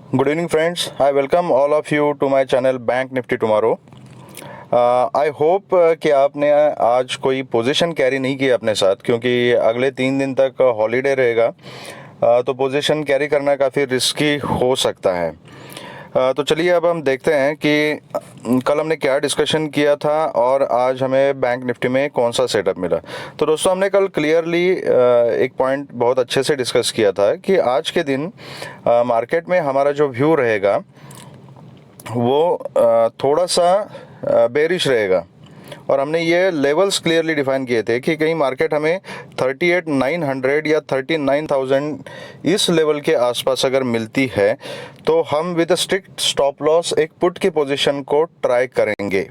Good evening, friends. I welcome all of you to my channel Bank Nifty Tomorrow. I hope कि आपने आज कोई position carry नहीं की अपने साथ, क्योंकि अगले 3 दिन तक हॉलीडे रहेगा। तो पोजीशन कैरी करना काफ़ी रिस्की हो सकता है। तो चलिए अब हम देखते हैं कि कल हमने क्या डिस्कशन किया था और आज हमें बैंक निफ्टी में कौन सा सेटअप मिला। तो दोस्तों, हमने कल क्लियरली एक पॉइंट बहुत अच्छे से डिस्कस किया था कि आज के दिन मार्केट में हमारा जो व्यू रहेगा वो थोड़ा सा बेरिश रहेगा। और हमने ये लेवल्स क्लियरली डिफाइन किए थे कि कहीं मार्केट हमें 38,900 या 39,000 इस लेवल के आसपास अगर मिलती है तो हम विद स्ट्रिक्ट स्टॉप लॉस एक पुट की पोजीशन को ट्राई करेंगे,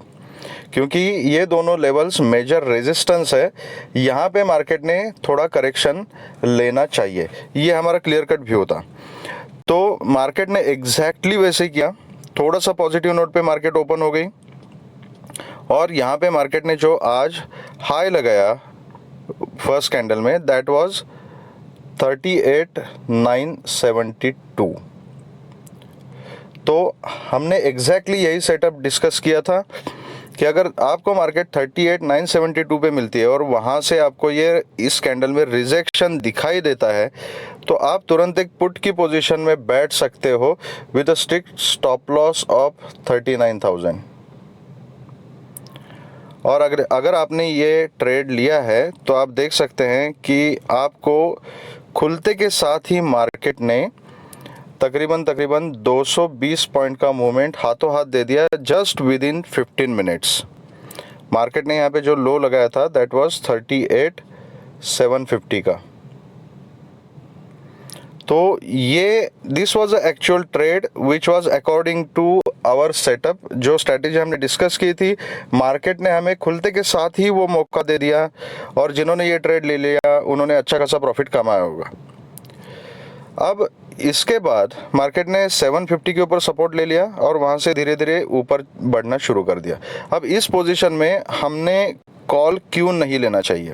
क्योंकि ये दोनों लेवल्स मेजर रेजिस्टेंस है। यहाँ पे मार्केट ने थोड़ा करेक्शन लेना चाहिए, ये हमारा क्लियर कट व्यू था। तो मार्केट ने एग्जैक्टली वैसे किया। थोड़ा सा पॉजिटिव नोट पे मार्केट ओपन हो गई और यहाँ पे मार्केट ने जो आज हाई लगाया फर्स्ट कैंडल में, दैट वाज 38,972। तो हमने एग्जैक्टली यही सेटअप डिस्कस किया था कि अगर आपको मार्केट 38,972 पे मिलती है और वहाँ से आपको ये इस कैंडल में रिजेक्शन दिखाई देता है तो आप तुरंत एक पुट की पोजीशन में बैठ सकते हो with a strict stop loss of 39,000। और अगर आपने ये ट्रेड लिया है तो आप देख सकते हैं कि आपको खुलते के साथ ही मार्केट ने तकरीबन 220 पॉइंट का मूवमेंट हाथों हाथ दे दिया just with in 15 minutes. Market ने यहाँ पे जो लो लगाया था दैट वाज 38,750 का। तो ये this was a actual trade which was according to our setup. जो स्ट्रैटेजी हमने डिस्कस की थी, मार्केट ने हमें खुलते के साथ ही वो मौका दे दिया और जिन्होंने ये ट्रेड ले लिया उन्होंने अच्छा खासा प्रॉफिट कमाया होगा। अब इसके बाद मार्केट ने 750 के ऊपर सपोर्ट ले लिया और वहाँ से धीरे धीरे ऊपर बढ़ना शुरू कर दिया। अब इस पोजीशन में हमने कॉल क्यों नहीं लेना चाहिए,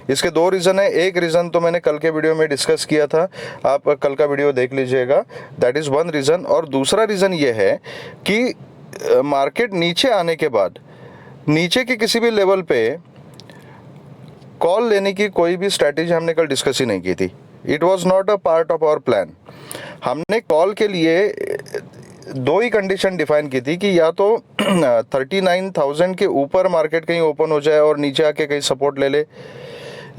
इसके दो रीज़न है। एक रीज़न तो मैंने कल के वीडियो में डिस्कस किया था, आप कल का वीडियो देख लीजिएगा, दैट इज़ वन रीज़न। और दूसरा रीज़न ये है कि मार्केट नीचे आने के बाद नीचे के किसी भी लेवल पे कॉल लेने की कोई भी स्ट्रैटेजी हमने कल डिस्कस ही नहीं की थी। It was not a part of our plan. हमने कॉल के लिए दो ही कंडीशन डिफाइन की थी कि या तो 39,000 के ऊपर मार्केट कहीं ओपन हो जाए और नीचे आके कहीं सपोर्ट ले ले,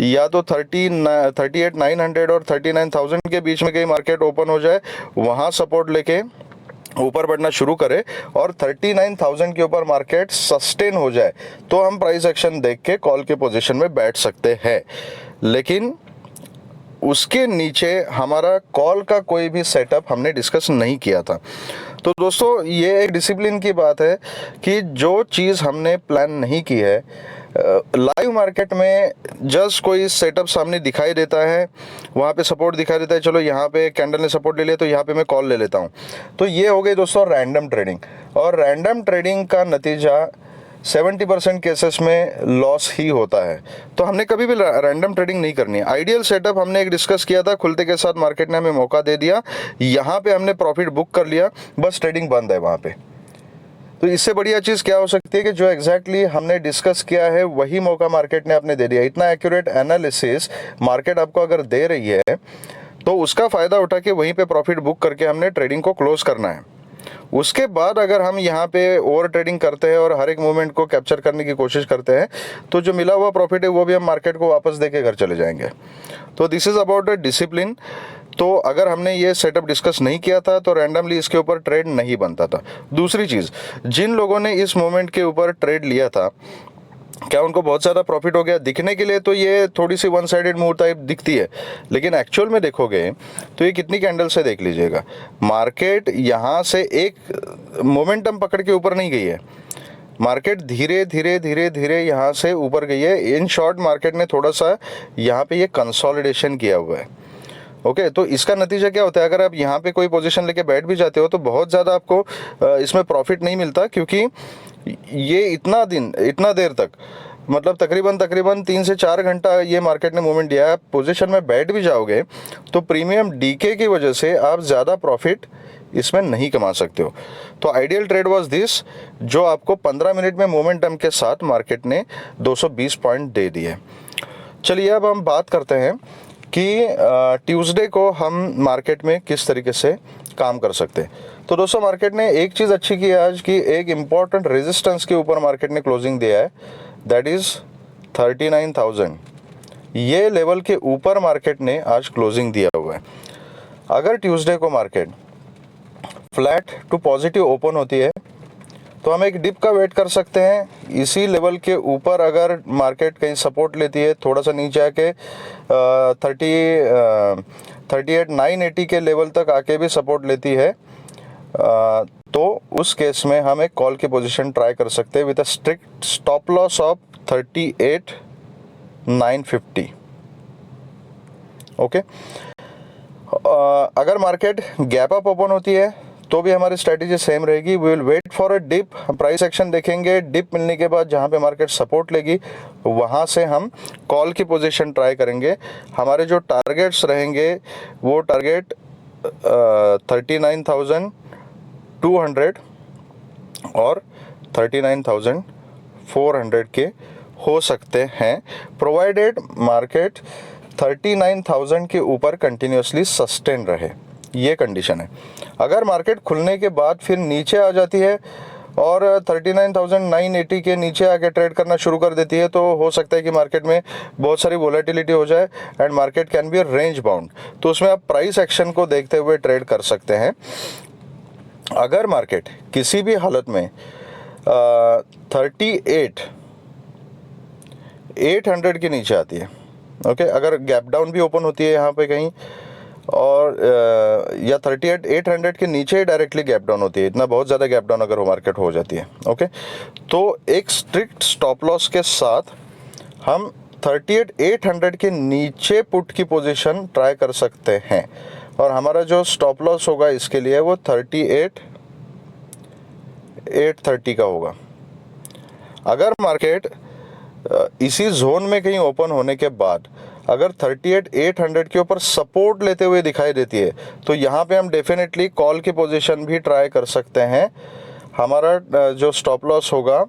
या तो 38,900 और 39,000 के बीच में कहीं मार्केट ओपन हो जाए, वहाँ सपोर्ट लेके ऊपर बढ़ना शुरू करे और 39,000 के ऊपर मार्केट सस्टेन हो जाए तो हम प्राइस एक्शन देख के कॉल के पोजीशन में बैठ सकते हैं। लेकिन उसके नीचे हमारा कॉल का कोई भी सेटअप हमने डिस्कस नहीं किया था। तो दोस्तों, ये एक डिसिप्लिन की बात है कि जो चीज़ हमने प्लान नहीं की है, लाइव मार्केट में जस्ट कोई सेटअप सामने दिखाई देता है, वहाँ पे सपोर्ट दिखाई देता है, चलो यहाँ पे कैंडल ने सपोर्ट ले लिया तो यहाँ पे मैं कॉल ले लेता हूँ। तो ये हो गई दोस्तों रैंडम ट्रेडिंग। और रैंडम ट्रेडिंग का नतीजा 70% केसेस में लॉस ही होता है। तो हमने कभी भी रैंडम ट्रेडिंग नहीं करनी है। आइडियल सेटअप हमने एक डिस्कस किया था, खुलते के साथ मार्केट ने हमें मौका दे दिया, यहाँ पे हमने प्रॉफिट बुक कर लिया, बस ट्रेडिंग बंद है वहाँ पे। तो इससे बढ़िया चीज़ क्या हो सकती है कि जो एग्जैक्टली हमने डिस्कस किया है वही मौका मार्केट ने आपने दे दिया। इतना एक्यूरेट एनालिसिस मार्केट आपको अगर दे रही है तो उसका फ़ायदा उठा के वहीं पे प्रॉफिट बुक करके हमने ट्रेडिंग को क्लोज करना है। उसके बाद अगर हम यहाँ पे ओवर ट्रेडिंग करते हैं और हर एक मूवमेंट को कैप्चर करने की कोशिश करते हैं तो जो मिला हुआ प्रॉफिट है वो भी हम मार्केट को वापस देके घर चले जाएंगे। तो this is about a discipline. तो अगर हमने ये सेटअप डिस्कस नहीं किया था तो रैंडमली इसके ऊपर ट्रेड नहीं बनता था। दूसरी चीज़, जिन लोगों ने इस मोमेंट के ऊपर ट्रेड लिया था, क्या उनको बहुत ज़्यादा प्रॉफिट हो गया? दिखने के लिए तो ये थोड़ी सी वन साइडेड मूव टाइप दिखती है, लेकिन एक्चुअल में देखोगे तो ये कितनी कैंडल से देख लीजिएगा, मार्केट यहाँ से एक मोमेंटम पकड़ के ऊपर नहीं गई है, मार्केट धीरे धीरे धीरे धीरे यहाँ से ऊपर गई है। इन शॉर्ट मार्केट ने थोड़ा सा यहाँ पे ये कंसोलिडेशन किया हुआ है। ओके, तो इसका नतीजा क्या होता है, अगर आप यहाँ पे कोई पोजीशन लेके बैठ भी जाते हो तो बहुत ज़्यादा आपको इसमें प्रॉफिट नहीं मिलता, क्योंकि ये इतना देर तक मतलब तकरीबन 3 से 4 घंटा ये मार्केट ने मूवमेंट दिया है, आप पोजीशन में बैठ भी जाओगे तो प्रीमियम डीके की वजह से आप ज़्यादा प्रॉफिट इसमें नहीं कमा सकते हो। तो आइडियल ट्रेड वाज दिस, जो आपको 15 मिनट में मोमेंटम के साथ मार्केट ने 220 पॉइंट दे दिए। चलिए अब हम बात करते हैं कि ट्यूसडे को हम मार्केट में किस तरीके से काम कर सकते हैं। तो दोस्तों मार्केट ने एक चीज़ अच्छी की आज कि एक इम्पॉर्टेंट रेजिस्टेंस के ऊपर मार्केट ने क्लोजिंग दिया है, दैट इज़ 39,000। ये लेवल के ऊपर मार्केट ने आज क्लोजिंग दिया हुआ है। अगर ट्यूसडे को market flat to positive open होती है तो हम एक डिप का वेट कर सकते हैं। इसी लेवल के ऊपर अगर मार्केट कहीं सपोर्ट लेती है, थोड़ा सा नीचे आके 38,980 के लेवल तक आके भी सपोर्ट लेती है, तो उस केस में हम एक कॉल की पोजीशन ट्राई कर सकते हैं with a strict stop loss of 38,950। Okay, अगर मार्केट गैप अप ओपन होती है तो भी हमारी स्ट्रैटेजी सेम रहेगी। We will wait for a dip, price action देखेंगे, डिप मिलने के बाद जहाँ पे मार्केट सपोर्ट लेगी वहाँ से हम कॉल की पोजीशन ट्राई करेंगे। हमारे जो टारगेट्स रहेंगे वो टारगेट 39,200 और 39,400 के हो सकते हैं, प्रोवाइडेड मार्केट 39,000 के ऊपर कंटिन्यूसली सस्टेन रहे, ये कंडीशन है। अगर मार्केट खुलने के बाद फिर नीचे आ जाती है और 39,980 के नीचे आके ट्रेड करना शुरू कर देती है तो हो सकता है कि मार्केट में बहुत सारी वोलेटिलिटी हो जाए and market can be range bound, तो उसमें आप प्राइस एक्शन को देखते हुए ट्रेड कर सकते हैं। अगर मार्केट किसी भी हालत में 38,800 के नीचे आती है, ओके, अगर गैप डाउन भी ओपन होती है यहाँ पे कहीं और या 38,800 के नीचे डायरेक्टली गैप डाउन होती है, इतना बहुत ज़्यादा गैप डाउन अगर वो मार्केट हो जाती है, ओके, तो एक स्ट्रिक्ट स्टॉप लॉस के साथ हम 38,800 के नीचे पुट की पोजीशन ट्राई कर सकते हैं और हमारा जो स्टॉप लॉस होगा इसके लिए वो 38,830 का होगा। अगर मार्केट इसी जोन में कहीं ओपन होने के बाद अगर 38,800 के ऊपर सपोर्ट लेते हुए दिखाई देती है तो यहाँ पे हम डेफिनेटली कॉल की पोजीशन भी ट्राई कर सकते हैं। हमारा जो स्टॉप लॉस होगा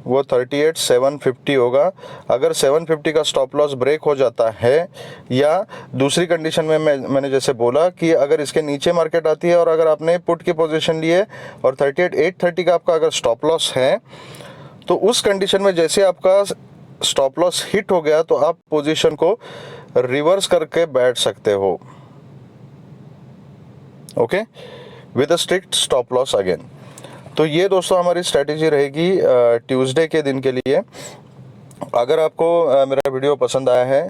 वो 38,750 होगा। अगर 750 का स्टॉप लॉस ब्रेक हो जाता है या दूसरी कंडीशन में मैंने जैसे बोला कि अगर इसके नीचे मार्केट आती है और अगर आपने पुट की पोजीशन ली है और 38,830 का आपका अगर स्टॉप लॉस है तो उस कंडीशन में जैसे आपका स्टॉप लॉस हिट हो गया तो आप पोजीशन को रिवर्स करके बैठ सकते हो, okay, with a strict stop loss again. तो ये दोस्तों हमारी स्ट्रैटेजी रहेगी ट्यूसडे के दिन के लिए। अगर आपको मेरा वीडियो पसंद आया है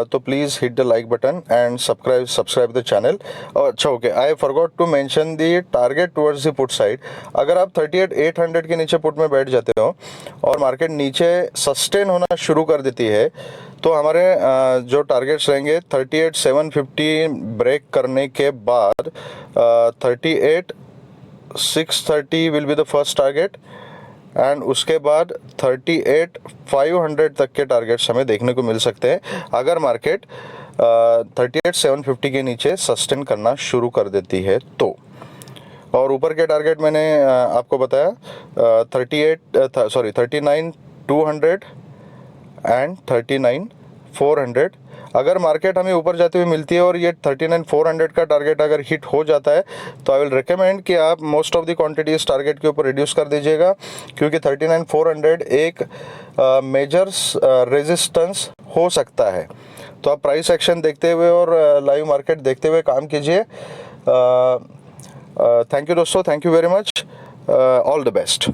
तो please hit the like button and subscribe the channel. अच्छा, okay, I forgot to mention the target towards the put side. अगर आप 38,800 के नीचे पुट में बैठ जाते हो और मार्केट नीचे सस्टेन होना शुरू कर देती है तो हमारे जो टारगेट्स रहेंगे 38,750 ब्रेक करने के बाद 38,630 will be the first target and उसके बाद 38,500 तक के टारगेट्स हमें देखने को मिल सकते हैं अगर मार्केट 38,750 के नीचे सस्टेन करना शुरू कर देती है तो। और ऊपर के टारगेट मैंने आपको बताया 39,200 एंड 39,400। अगर मार्केट हमें ऊपर जाते हुए मिलती है और ये 39,400 का टारगेट अगर हिट हो जाता है तो आई विल रिकमेंड कि आप most of the quantities target के ऊपर रिड्यूस कर दीजिएगा, क्योंकि 39,400 एक मेजर रेजिस्टेंस हो सकता है। तो आप प्राइस एक्शन देखते हुए और लाइव मार्केट देखते हुए काम कीजिए। थैंक यू दोस्तों, thank you very much, all the best.